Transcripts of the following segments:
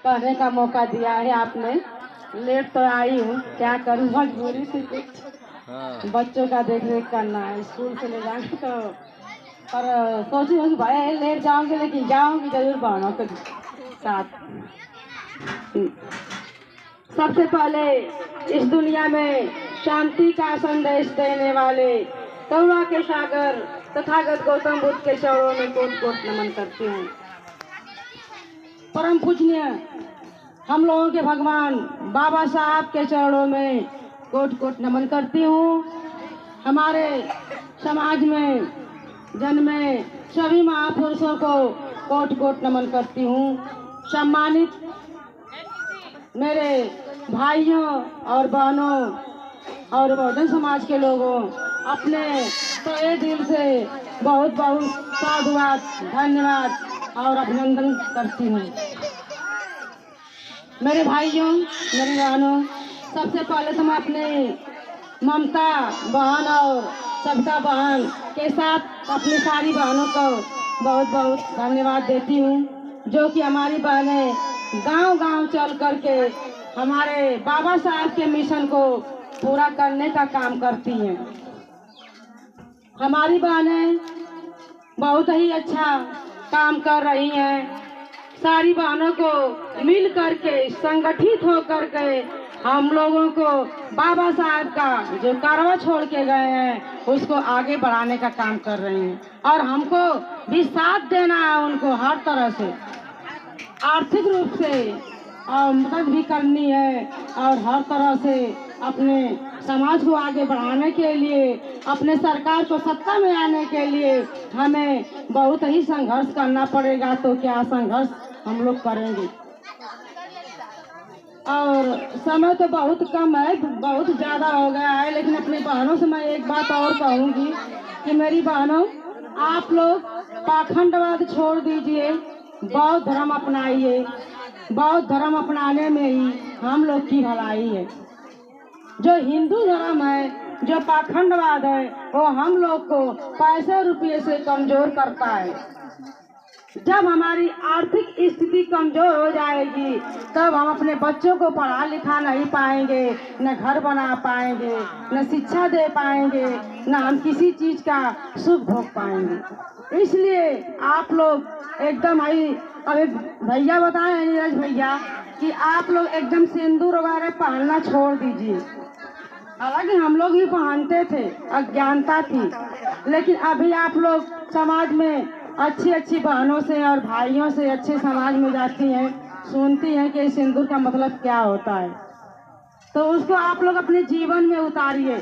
कहने का मौका दिया है आपने। लेट तो आई हूँ, क्या करूँ, मजबूरी थी कुछ। हाँ। बच्चों का देख रेख करना है, स्कूल से ले जाएंगे तो। पर सोची हूँ कि भाई लेट जाऊंगी लेकिन जाऊंगी जरूर बहनों के साथ। सबसे पहले इस दुनिया में शांति का संदेश देने वाले करुणा के सागर तथागत गौतम बुद्ध के चरणों में कोट कोट नमन करती हूँ। परम पूजनीय हम लोगों के भगवान बाबा साहब के चरणों में कोट कोट नमन करती हूँ। हमारे समाज में जन्मे सभी महापुरुषों को कोट कोट नमन करती हूँ। सम्मानित मेरे भाइयों और बहनों और बहुजन समाज के लोगों, अपने तहे दिल से बहुत बहुत साधुवाद, धन्यवाद और अभिनंदन करती हूँ। मेरे भाइयों, मेरी बहनों, सबसे पहले तो मैं अपने ममता बहन और सविता बहन के साथ अपनी सारी बहनों को बहुत बहुत धन्यवाद देती हूँ, जो कि हमारी बहनें गांव-गांव चल करके हमारे बाबा साहब के मिशन को पूरा करने का काम करती हैं। हमारी बहनें बहुत ही अच्छा काम कर रही हैं। सारी बहनों को मिल करके संगठित हो करके हम लोगों को बाबा साहब का जो कारवा छोड़ के गए हैं उसको आगे बढ़ाने का काम कर रही हैं और हमको भी साथ देना है उनको हर तरह से, आर्थिक रूप से और मदद भी करनी है और हर तरह से अपने समाज को आगे बढ़ाने के लिए, अपने सरकार को सत्ता में आने के लिए हमें बहुत ही संघर्ष करना पड़ेगा। तो क्या संघर्ष हम लोग करेंगे। और समय तो बहुत कम है, बहुत ज़्यादा हो गया है, लेकिन अपनी बहनों से मैं एक बात और कहूँगी कि मेरी बहनों, आप लोग पाखंडवाद छोड़ दीजिए, बौद्ध धर्म अपनाइए। बौद्ध धर्म अपनाने में ही हम लोग की भलाई है। जो हिंदू धर्म है, जो पाखंडवाद है, वो हम लोग को पैसे रुपये से कमजोर करता है। जब हमारी आर्थिक स्थिति कमजोर हो जाएगी तब हम अपने बच्चों को पढ़ा लिखा नहीं पाएंगे, न घर बना पाएंगे, न शिक्षा दे पाएंगे, न हम किसी चीज़ का सुख भोग पाएंगे। इसलिए आप लोग एकदम अभी भैया बताए हैं, नीरज भैया, कि आप लोग एकदम सिंदूर वगैरह पहनना छोड़ दीजिए। हालांकि हम लोग भी पहनते थे, अज्ञानता थी, लेकिन अभी आप लोग समाज में अच्छी अच्छी बहनों से और भाइयों से अच्छे समाज में जाती हैं, सुनती हैं कि सिंदूर का मतलब क्या होता है, तो उसको आप लोग अपने जीवन में उतारिए।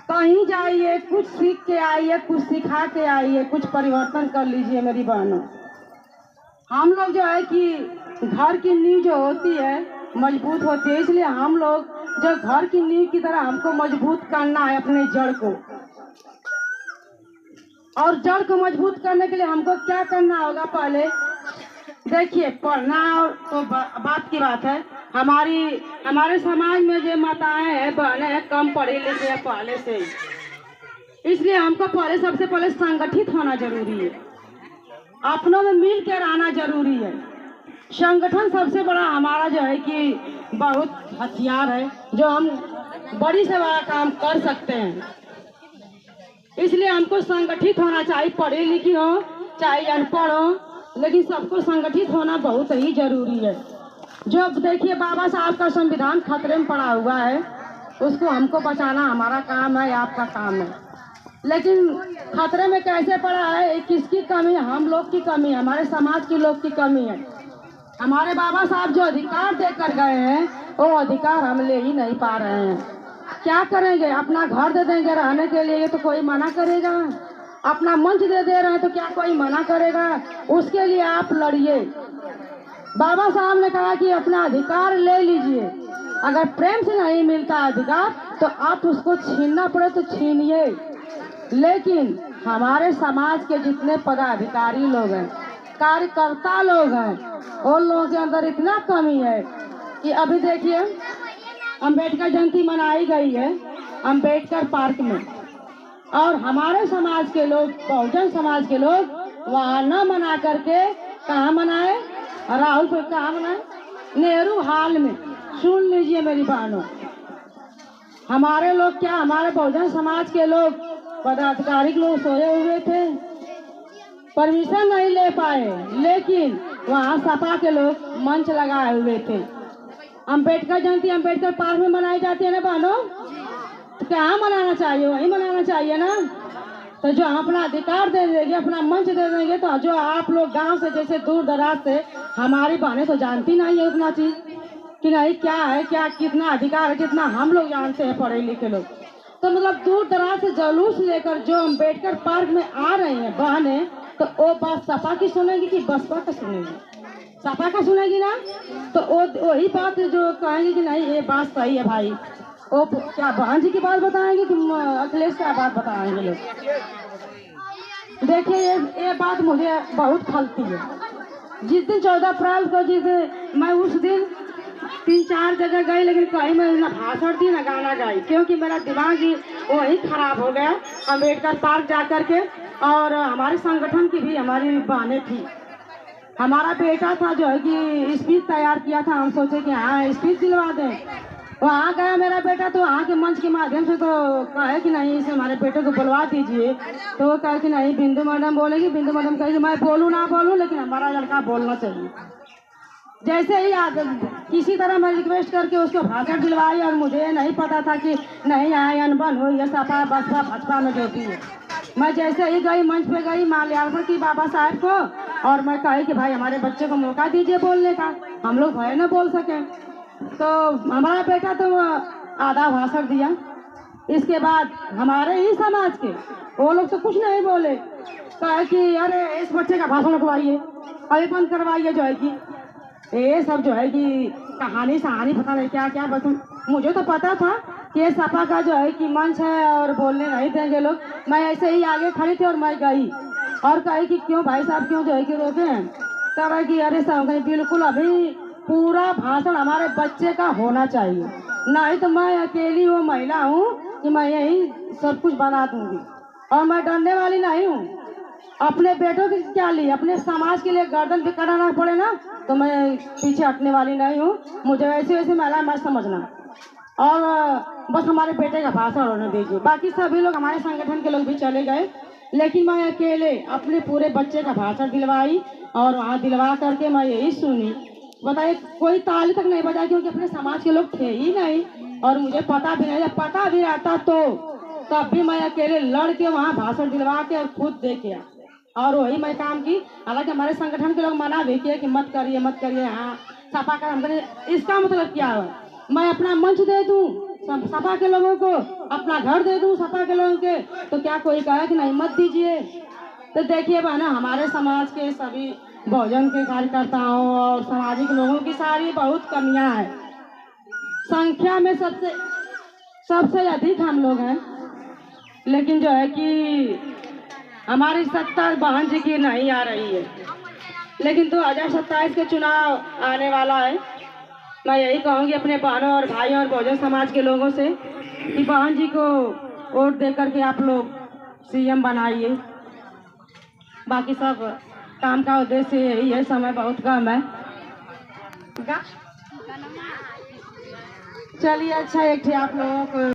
कहीं जाइए, कुछ सीख के आइए, कुछ सिखा के आइए, कुछ परिवर्तन कर लीजिए। मेरी बहनों, हम लोग जो है कि घर की नींव जो होती है मजबूत होती है, इसलिए हम लोग जो घर की नींव की तरह हमको मजबूत करना है अपने जड़ को। और जड़ को मजबूत करने के लिए हमको क्या करना होगा? पहले देखिए, पढ़ना तो बात की बात है। हमारे समाज में जो माताएं हैं, बहनें हैं, कम पढ़ी लिखी है पहले से, इसलिए हमको पहले सबसे पहले संगठित होना जरूरी है, अपनों में मिल कर आना जरूरी है। संगठन सबसे बड़ा हमारा जो है कि बहुत हथियार है, जो हम बड़ी से बड़ा काम कर सकते हैं। इसलिए हमको संगठित होना चाहिए, पढ़ी लिखी हो चाहे अनपढ़ हो, लेकिन सबको संगठित होना बहुत ही जरूरी है। जो देखिए, बाबा साहब का संविधान खतरे में पड़ा हुआ है, उसको हमको बचाना हमारा काम है, आपका काम है। लेकिन खतरे में कैसे पड़ा है? किसकी कमी? हम लोग की कमी है, हमारे समाज के लोग की कमी है। हमारे बाबा साहब जो अधिकार देकर गए हैं वो अधिकार हम ले ही नहीं पा रहे हैं। क्या करेंगे? अपना घर दे देंगे रहने के लिए तो कोई मना करेगा? अपना मंच दे रहे हैं तो क्या कोई मना करेगा? उसके लिए आप लड़िए। बाबा साहब ने कहा कि अपना अधिकार ले लीजिए, अगर प्रेम से नहीं मिलता अधिकार तो आप उसको छीनना पड़े तो छीनिए। लेकिन हमारे समाज के जितने पदाधिकारी लोग हैं, कार्यकर्ता लोग हैं, उन लोगों के अंदर इतना कमी है कि अभी देखिए, अम्बेडकर जयंती मनाई गई है अम्बेडकर पार्क में, और हमारे समाज के लोग, बहुजन समाज के लोग वहाँ न मना करके कहाँ मनाए? राहुल कोई काम नहीं, नेहरू हाल में। सुन लीजिए मेरी बहनों, हमारे लोग क्या, हमारे बहुजन समाज के लोग पदाधिकारी लोग सोए हुए थे, परमिशन नहीं ले पाए, लेकिन वहाँ सपा के लोग मंच लगाए हुए थे। अम्बेडकर जयंती अम्बेडकर पार्क में मनाई जाती है ना बहनों, तो क्या मनाना चाहिए, वही मनाना चाहिए ना। तो जो हम अपना अधिकार दे देंगे, अपना मंच दे देंगे, तो जो आप लोग गांव से जैसे दूर दराज से, हमारी बहनें तो जानती नहीं है उतना चीज कि नहीं क्या है, क्या कितना अधिकार है, कितना हम लोग जानते हैं पढ़े लिखे लोग। तो मतलब दूर दराज से जुलूस लेकर जो अम्बेडकर पार्क में आ रही हैं बहनें, तो वो बात सपा की सुनेगी कि बसपा का सुनेगी? सपा का सुनेगी ना। तो वही बात जो कहेंगे कि नहीं ये बात सही है भाई, वो क्या बहन जी की बात बताएंगे कि अखिलेश का बात बताएंगे लोग? देखिए ये बात मुझे बहुत खलती है। जिस दिन 14 अप्रैल को, मैं उस दिन 3-4 जगह गई, लेकिन कहीं मैं ना भाषण दी ना गाना गाई, क्योंकि मेरा दिमाग ही वही खराब हो गया अम्बेडकर पार्क जा कर के। और हमारे संगठन की भी हमारी बहनें थी, हमारा बेटा था जो है कि स्पीच तैयार किया था, हम सोचे कि हाँ स्पीच दिलवा दें। वहाँ गया मेरा बेटा, तो वहाँ के मंच के माध्यम से तो कहे कि नहीं इसे हमारे बेटे को बुलवा दीजिए। तो वो कहे कि नहीं बिंदु मैडम बोलेगी। बिंदु मैडम कहेगी मैं बोलूँ ना बोलूँ, लेकिन हमारा लड़का बोलना चाहिए। जैसे ही किसी तरह मैं रिक्वेस्ट करके उसको भाषण दिलवाई, और मुझे नहीं पता था कि नहीं आए अनबन हो, ये सपा बसपा भाजपा में जो भी है। मैं जैसे ही गई मंच पे गई, माल्यार्पण की बाबा साहब को, और मैं कही कि भाई हमारे बच्चे को मौका दीजिए बोलने का, हम लोग भय न बोल सके। तो हमारा बेटा तो आधा भाषण दिया। इसके बाद हमारे ही समाज के वो लोग तो कुछ नहीं बोले, कहे कि अरे इस बच्चे का भाषण रुकवाइए, अभी बंद करवाइए, जो है कि ये सब जो है कि कहानी सहानी पता नहीं क्या क्या। बस मुझे तो पता था कि ये सपा का जो है कि मंच है और बोलने नहीं देंगे लोग। मैं ऐसे ही आगे खड़ी थी और मैं गई और कही कि क्यों भाई साहब क्यों जो है कि रोके हैं? कहा कि अरे साहब बिल्कुल अभी पूरा भाषण हमारे बच्चे का होना चाहिए, नहीं तो मैं अकेली वो महिला हूँ कि मैं यही सब कुछ बना दूंगी। और मैं डरने वाली नहीं हूँ। अपने बेटों के क्या लिए, अपने समाज के लिए गर्दन भी कटाना पड़े ना, तो मैं पीछे हटने वाली नहीं हूँ। मुझे ऐसे वैसे महिला मत समझना, और बस हमारे बेटे का भाषण होने दीजिए। बाकी सभी लोग हमारे संगठन के लोग भी चले गए, लेकिन मैं अकेले अपने पूरे बच्चे का भाषण दिलवाई, और वहाँ दिलवा करके मैं यही सुनी। बताइए कोई ताली तक नहीं बजा, क्योंकि अपने समाज के लोग थे ही नहीं, और मुझे पता भी नहीं, पता भी रहता तो तब भी मैं अकेले लड़ के वहाँ भाषण दिलवा के और खुद दे के और वही मैं काम की। हालांकि हमारे संगठन के लोग मना भी किए कि मत करिए मत करिए, हाँ सपा का हम करिए। इसका मतलब क्या है, मैं अपना मंच दे दूं सपा के लोगों को, अपना घर दे दूं सपा के लोगों के, तो क्या कोई कहे कि नहीं मत दीजिए? तो देखिए बहना, हमारे समाज के सभी बहुजन के कार्यकर्ताओं और सामाजिक लोगों की सारी बहुत कमियां हैं। संख्या में सबसे अधिक हम लोग हैं, लेकिन जो है कि हमारी सत्ता बहन जी की नहीं आ रही है। लेकिन 2027 के चुनाव आने वाला है। मैं यही कहूँगी अपने बहनों और भाइयों और बहुजन समाज के लोगों से कि बहन जी को वोट दे करके आप लोग सीएम बनाइए। बाकी सब काम का उद्देश्य यही है, समय बहुत कम है। चलिए अच्छा, एक आप लोगों को